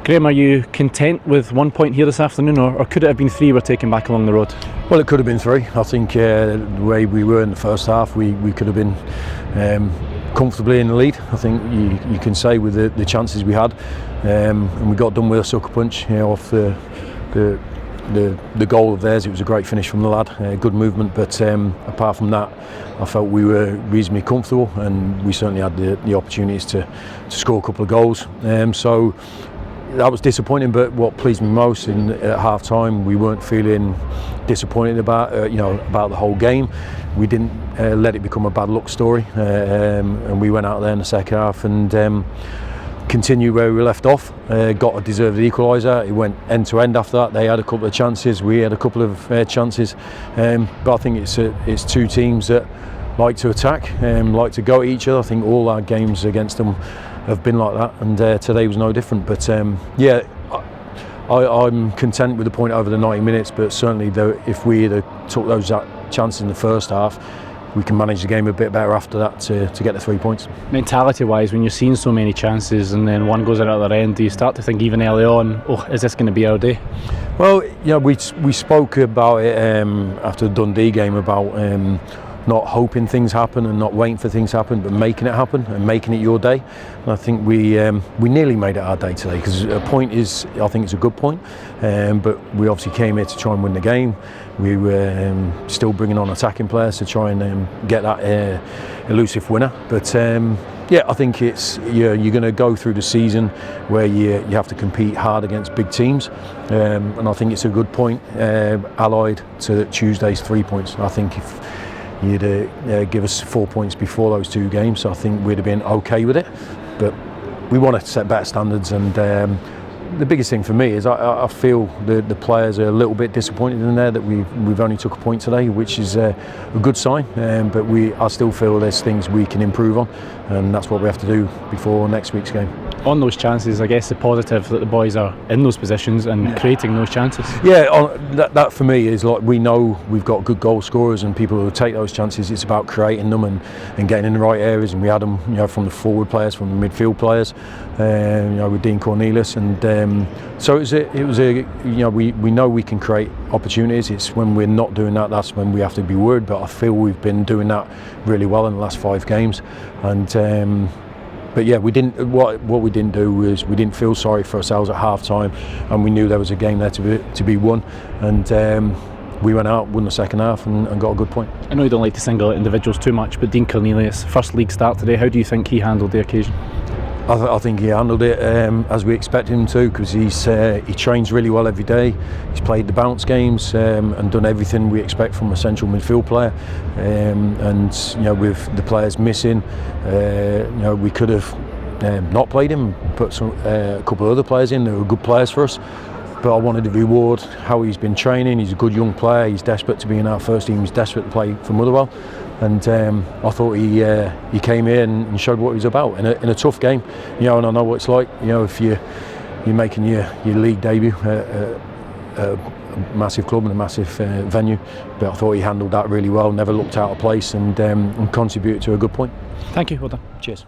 Graham, are you content with 1 point here this afternoon, or could it have been 3 we're taking back along the road? Well, it could have been 3. I think the way we were in the first half, we could have been comfortably in the lead. I think you can say with the chances we had, and we got done with a sucker punch, off the goal of theirs. It was a great finish from the lad, good movement. But apart from that, I felt we were reasonably comfortable, and we certainly had the opportunities to score a couple of goals. So that was disappointing. But what pleased me most at half time, we weren't feeling disappointed about the whole game. We didn't let it become a bad luck story, and we went out there in the second half and continued where we left off. Got a deserved equaliser. It went end to end after that. They had a couple of chances, we had a couple of chances, but I think it's two teams that like to attack, like to go at each other. I think all our games against them have been like that, and today was no different. But I'm content with the point over the 90 minutes, but certainly if we had took those chances in the first half, we can manage the game a bit better after that to get the 3 points. Mentality wise, when you're seeing so many chances and then one goes out at the other end, do you start to think even early on, is this going to be our day? Well, we spoke about it after the Dundee game about not hoping things happen and not waiting for things to happen, but making it happen and making it your day. And I think we nearly made it our day today, because a point is, I think it's a good point, but we obviously came here to try and win the game. We were still bringing on attacking players to try and get that elusive winner. But I think it's you're going to go through the season where you have to compete hard against big teams, and I think it's a good point allied to Tuesday's 3 points. I think if you'd give us 4 points before those 2 games, so I think we'd have been okay with it. But we want to set better standards, and the biggest thing for me is I feel the players are a little bit disappointed in there that we've only took a point today, which is a good sign. But I still feel there's things we can improve on, and that's what we have to do before next week's game. On those chances, I guess the positive that the boys are in those positions and creating those chances. Yeah, that for me is like, we know we've got good goal scorers and people who take those chances. It's about creating them and getting in the right areas, and we had them from the forward players, from the midfield players, with Dean Cornelius, and so it was a we know we can create opportunities. It's when we're not doing that, that's when we have to be worried. But I feel we've been doing that really well in the last 5 games, and but yeah, we didn't. What we didn't do was we didn't feel sorry for ourselves at half time, and we knew there was a game there to be won, and we went out, won the second half, and got a good point. I know you don't like to single out individuals too much, but Dean Cornelius, first league start today, how do you think he handled the occasion? I think he handled it as we expected him to, because he trains really well every day. He's played the bounce games and done everything we expect from a central midfield player. And with the players missing, we could have not played him, put a couple of other players in that were good players for us. But I wanted to reward how he's been training. He's a good young player. He's desperate to be in our first team. He's desperate to play for Motherwell. And I thought he came here and showed what he was about in a tough game. And I know what it's like. If you're making your league debut at a massive club and a massive venue. But I thought he handled that really well. Never looked out of place, and contributed to a good point. Thank you. Well done. Cheers.